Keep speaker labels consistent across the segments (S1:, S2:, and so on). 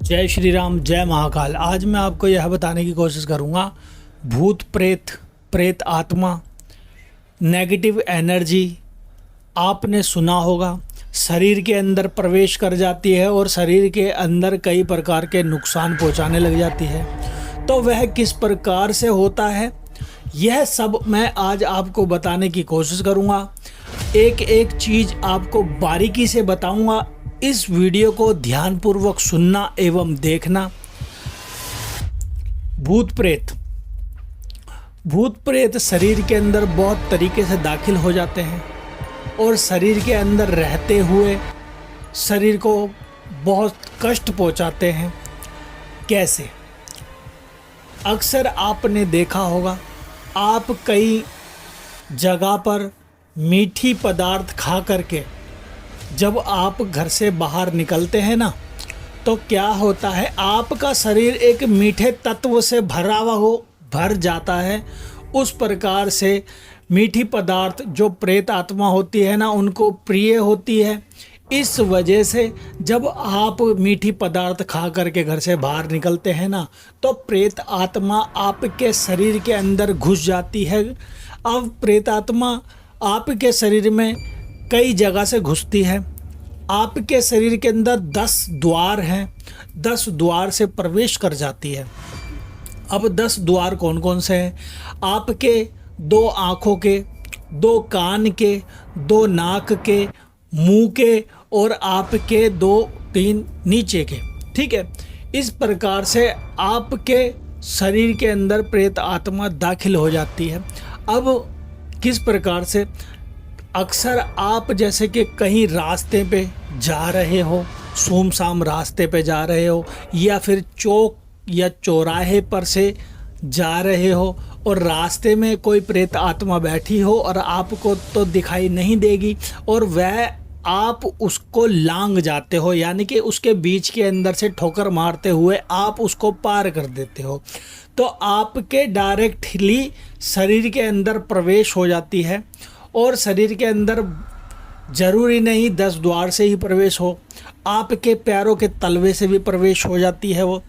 S1: जय श्री राम, जय महाकाल। आज मैं आपको यह बताने की कोशिश करूँगा भूत प्रेत, प्रेत आत्मा, नेगेटिव एनर्जी आपने सुना होगा शरीर के अंदर प्रवेश कर जाती है और शरीर के अंदर कई प्रकार के नुकसान पहुंचाने लग जाती है। तो वह किस प्रकार से होता है यह सब मैं आज आपको बताने की कोशिश करूँगा। एक एक चीज़ आपको बारीकी से बताऊँगा। इस वीडियो को ध्यानपूर्वक सुनना एवं देखना। भूत प्रेत शरीर के अंदर बहुत तरीके से दाखिल हो जाते हैं और शरीर के अंदर रहते हुए शरीर को बहुत कष्ट पहुंचाते हैं। कैसे? अक्सर आपने देखा होगा, आप कई जगह पर मीठी पदार्थ खा करके जब आप घर से बाहर निकलते हैं ना, तो क्या होता है, आपका शरीर एक मीठे तत्व से भर जाता है। उस प्रकार से मीठी पदार्थ जो प्रेत आत्मा होती है ना, उनको प्रिय होती है। इस वजह से जब आप मीठी पदार्थ खा करके घर से बाहर निकलते हैं ना, तो प्रेत आत्मा आपके शरीर के अंदर घुस जाती है। अब प्रेत आत्मा आपके शरीर में कई जगह से घुसती है। आपके शरीर के अंदर 10 द्वार हैं, 10 द्वार से प्रवेश कर जाती है। अब 10 द्वार कौन कौन से हैं? आपके 2 आँखों के, 2 कान के, 2 नाक के, मुंह के और आपके 2-3 नीचे के। ठीक है, इस प्रकार से आपके शरीर के अंदर प्रेत आत्मा दाखिल हो जाती है। अब किस प्रकार से? अक्सर आप जैसे कि कहीं रास्ते पे जा रहे हो, सुमसाम रास्ते पे जा रहे हो, या फिर चौक या चौराहे पर से जा रहे हो और रास्ते में कोई प्रेत आत्मा बैठी हो और आपको तो दिखाई नहीं देगी और वह आप उसको लांग जाते हो, यानी कि उसके बीच के अंदर से ठोकर मारते हुए आप उसको पार कर देते हो, तो आपके डायरेक्टली शरीर के अंदर प्रवेश हो जाती है। और शरीर के अंदर ज़रूरी नहीं 10 द्वार से ही प्रवेश हो, आपके पैरों के तलवे से भी प्रवेश हो जाती है वो।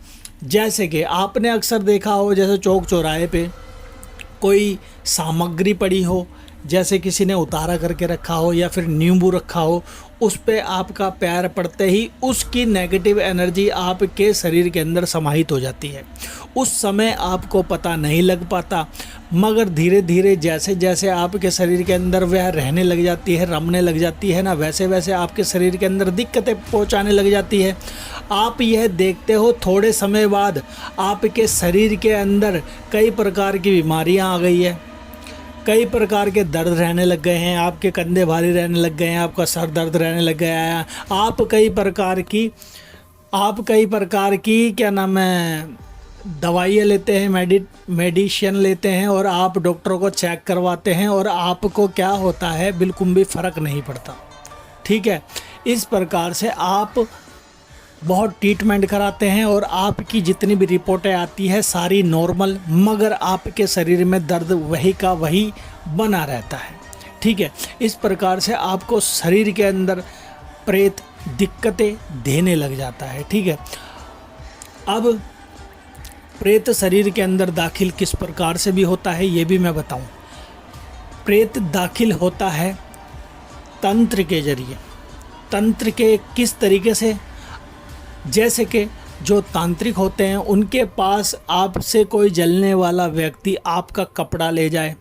S1: जैसे कि आपने अक्सर देखा हो, जैसे चौक चौराहे पे कोई सामग्री पड़ी हो, जैसे किसी ने उतारा करके रखा हो या फिर नींबू रखा हो, उस पे आपका पैर पड़ते ही उसकी नेगेटिव एनर्जी आपके शरीर के अंदर समाहित हो जाती है। उस समय आपको पता नहीं लग पाता, मगर धीरे धीरे जैसे जैसे आपके शरीर के अंदर वह रहने लग जाती है, रमने लग जाती है ना, वैसे वैसे आपके शरीर के अंदर दिक्कतें पहुंचाने लग जाती है। आप यह देखते हो थोड़े समय बाद आपके शरीर के अंदर कई प्रकार की बीमारियां आ गई है, कई प्रकार के दर्द रहने लग गए हैं, आपके कंधे भारी रहने लग गए हैं, आपका सर दर्द रहने लग गया है, आप कई प्रकार की क्या नाम है, दवाइयाँ लेते हैं, मेडिसिन लेते हैं और आप डॉक्टरों को चेक करवाते हैं और आपको क्या होता है, बिल्कुल भी फ़र्क नहीं पड़ता। ठीक है, इस प्रकार से आप बहुत ट्रीटमेंट कराते हैं और आपकी जितनी भी रिपोर्टें आती है सारी नॉर्मल, मगर आपके शरीर में दर्द वही का वही बना रहता है। ठीक है, इस प्रकार से आपको शरीर के अंदर प्रेत दिक्कतें देने लग जाता है। ठीक है, अब प्रेत शरीर के अंदर दाखिल किस प्रकार से भी होता है ये भी मैं बताऊं। प्रेत दाखिल होता है तंत्र के जरिए। तंत्र के किस तरीके से? जैसे कि जो तांत्रिक होते हैं उनके पास आपसे कोई जलने वाला व्यक्ति आपका कपड़ा ले जाए,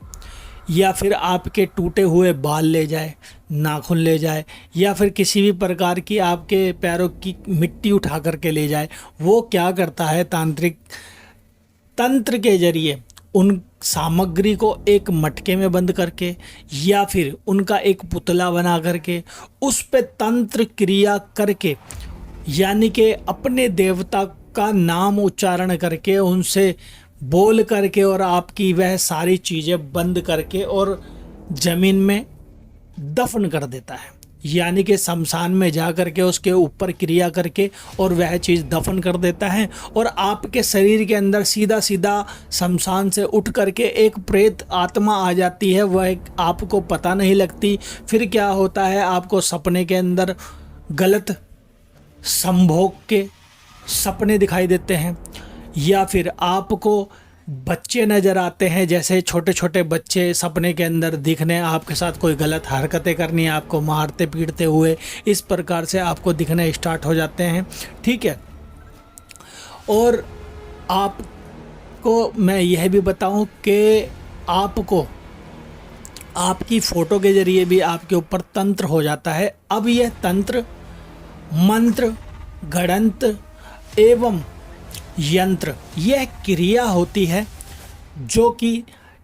S1: या फिर आपके टूटे हुए बाल ले जाए, नाखून ले जाए, या फिर किसी भी प्रकार की आपके पैरों की मिट्टी उठा करके ले जाए, वो क्या करता है, तांत्रिक तंत्र के जरिए उन सामग्री को एक मटके में बंद करके या फिर उनका एक पुतला बना करके उस पे तंत्र क्रिया करके, यानी कि अपने देवता का नाम उच्चारण करके, उनसे बोल करके और आपकी वह सारी चीज़ें बंद करके और ज़मीन में दफन कर देता है, यानी कि शमशान में जा करके उसके ऊपर क्रिया करके और वह चीज़ दफन कर देता है। और आपके शरीर के अंदर सीधा सीधा शमशान से उठ करके एक प्रेत आत्मा आ जाती है, वह आपको पता नहीं लगती। फिर क्या होता है, आपको सपने के अंदर गलत संभोग के सपने दिखाई देते हैं, या फिर आपको बच्चे नज़र आते हैं, जैसे छोटे छोटे बच्चे सपने के अंदर दिखने, आपके साथ कोई गलत हरकतें करनी, आपको मारते पीटते हुए, इस प्रकार से आपको दिखने स्टार्ट हो जाते हैं। ठीक है। और आपको मैं यह भी बताऊं कि आपको आपकी फ़ोटो के ज़रिए भी आपके ऊपर तंत्र हो जाता है। अब यह तंत्र, मंत्र, गणंत्र एवं यंत्र, यह क्रिया होती है जो कि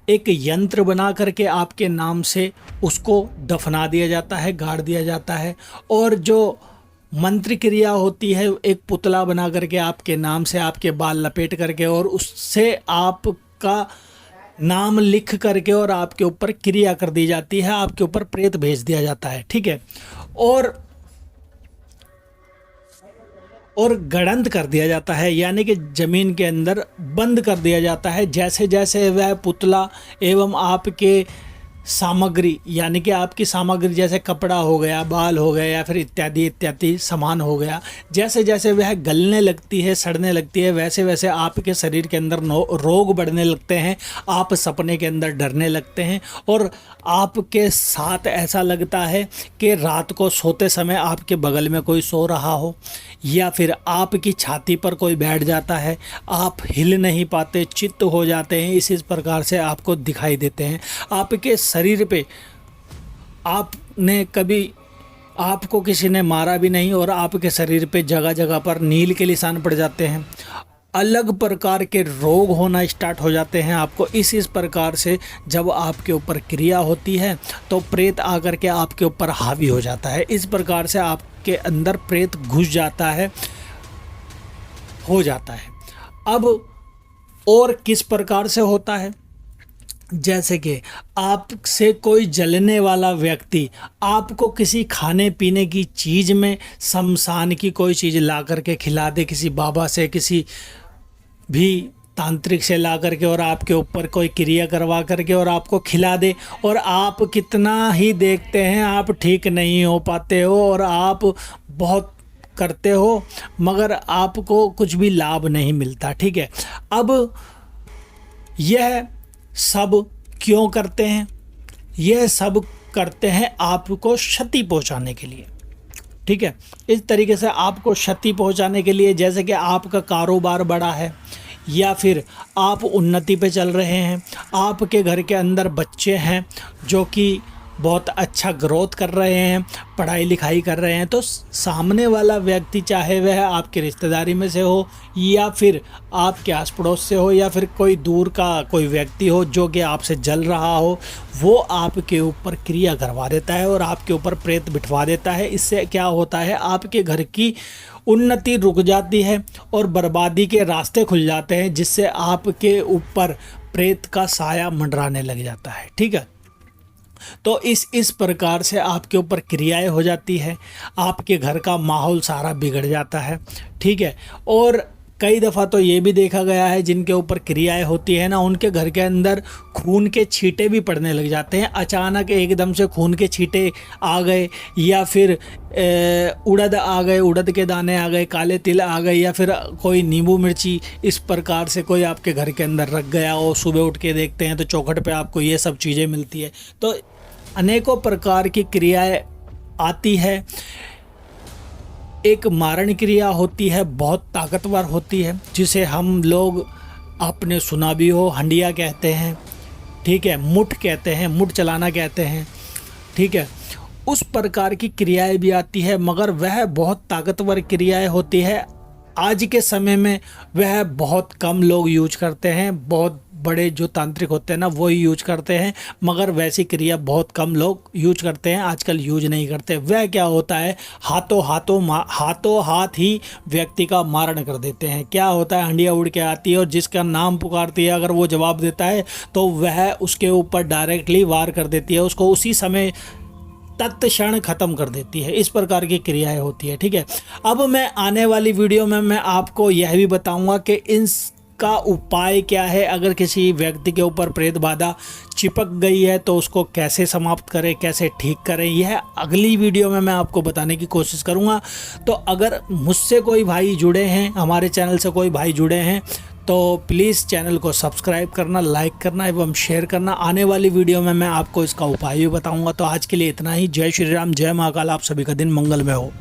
S1: एक यंत्र बना करके आपके नाम से उसको दफना दिया जाता है, गाड़ दिया जाता है। और जो मंत्र क्रिया होती है, एक पुतला बना करके आपके नाम से आपके बाल लपेट करके और उससे आपका नाम लिख करके और आपके ऊपर क्रिया कर दी जाती है, आपके ऊपर प्रेत भेज दिया जाता है। ठीक है। और गड़ंत कर दिया जाता है, यानी कि ज़मीन के अंदर बंद कर दिया जाता है। जैसे जैसे वह पुतला एवं आपके सामग्री, यानी कि आपकी सामग्री जैसे कपड़ा हो गया, बाल हो गया, या फिर इत्यादि इत्यादि सामान हो गया, जैसे जैसे वह गलने लगती है, सड़ने लगती है, वैसे वैसे आपके शरीर के अंदर रोग बढ़ने लगते हैं, आप सपने के अंदर डरने लगते हैं, और आपके साथ ऐसा लगता है कि रात को सोते समय आपके बगल में कोई सो रहा हो, या फिर आपकी छाती पर कोई बैठ जाता है, आप हिल नहीं पाते, चित्त हो जाते हैं, इस प्रकार से आपको दिखाई देते हैं। आपके शरीर पे आपको किसी ने मारा भी नहीं और आपके शरीर पे जगह जगह पर नील के निशान पड़ जाते हैं, अलग प्रकार के रोग होना स्टार्ट हो जाते हैं आपको। इस प्रकार से जब आपके ऊपर क्रिया होती है तो प्रेत आकर के आपके ऊपर हावी हो जाता है, इस प्रकार से आपके अंदर प्रेत घुस जाता है, हो जाता है। अब और किस प्रकार से होता है, जैसे कि आपसे कोई जलने वाला व्यक्ति आपको किसी खाने पीने की चीज़ में शमशान की कोई चीज़ ला करके खिला दे, किसी बाबा से, किसी भी तांत्रिक से ला करके, और आपके ऊपर कोई क्रिया करवा करके और आपको खिला दे, और आप कितना ही देखते हैं आप ठीक नहीं हो पाते हो, और आप बहुत करते हो मगर आपको कुछ भी लाभ नहीं मिलता। ठीक है। अब यह सब क्यों करते हैं? यह सब करते हैं आपको क्षति पहुंचाने के लिए। ठीक है। इस तरीके से आपको क्षति पहुंचाने के लिए, जैसे कि आपका कारोबार बड़ा है, या फिर आप उन्नति पे चल रहे हैं, आपके घर के अंदर बच्चे हैं जो कि बहुत अच्छा ग्रोथ कर रहे हैं, पढ़ाई लिखाई कर रहे हैं, तो सामने वाला व्यक्ति, चाहे वह आपके रिश्तेदारी में से हो या फिर आपके आस पड़ोस से हो या फिर कोई दूर का कोई व्यक्ति हो जो कि आपसे जल रहा हो, वो आपके ऊपर क्रिया करवा देता है और आपके ऊपर प्रेत बिठवा देता है। इससे क्या होता है, आपके घर की उन्नति रुक जाती है और बर्बादी के रास्ते खुल जाते हैं, जिससे आपके ऊपर प्रेत का साया मंडराने लग जाता है। ठीक है। तो इस प्रकार से आपके ऊपर क्रियाएं हो जाती है, आपके घर का माहौल सारा बिगड़ जाता है। ठीक है। और कई दफ़ा तो ये भी देखा गया है, जिनके ऊपर क्रियाएं होती है ना, उनके घर के अंदर खून के छींटे भी पड़ने लग जाते हैं। अचानक एकदम से खून के छींटे आ गए, या फिर उड़द आ गए, उड़द के दाने आ गए, काले तिल आ गए, या फिर कोई नींबू मिर्ची इस प्रकार से कोई आपके घर के अंदर रख गया हो, सुबह उठ के देखते हैं तो चौखट पे आपको ये सब चीज़ें मिलती है। तो अनेकों प्रकार की क्रियाएं आती है। एक मारण क्रिया होती है, बहुत ताकतवर होती है, जिसे हम लोग, आपने सुना भी हो, हंडिया कहते हैं। ठीक है। मुठ कहते हैं, मुठ चलाना कहते हैं। ठीक है। उस प्रकार की क्रियाएं भी आती है, मगर वह बहुत ताकतवर क्रियाएं होती है। आज के समय में वह बहुत कम लोग यूज करते हैं, बहुत बड़े जो तांत्रिक होते हैं ना वो ही यूज करते हैं, मगर वैसी क्रिया बहुत कम लोग यूज करते हैं, आजकल यूज नहीं करते। वह क्या होता है, हाथों हाथ ही व्यक्ति का मारण कर देते हैं। क्या होता है, हंडिया उड़ के आती है और जिसका नाम पुकारती है, अगर वो जवाब देता है तो वह उसके ऊपर डायरेक्टली वार कर देती है, उसको उसी समय तत्क्षण खत्म कर देती है। इस प्रकार की क्रियाएं होती है। ठीक है। अब मैं आने वाली वीडियो में मैं आपको यह भी बताऊंगा कि इन इसका उपाय क्या है, अगर किसी व्यक्ति के ऊपर प्रेत बाधा चिपक गई है तो उसको कैसे समाप्त करें, कैसे ठीक करें, यह अगली वीडियो में मैं आपको बताने की कोशिश करूंगा। तो अगर मुझसे कोई भाई जुड़े हैं, हमारे चैनल से कोई भाई जुड़े हैं, तो प्लीज़ चैनल को सब्सक्राइब करना, लाइक करना एवं शेयर करना। आने वाली वीडियो में मैं आपको इसका उपाय भी बताऊंगा। तो आज के लिए इतना ही। जय श्री राम, जय महाकाल। आप सभी का दिन मंगलमय हो।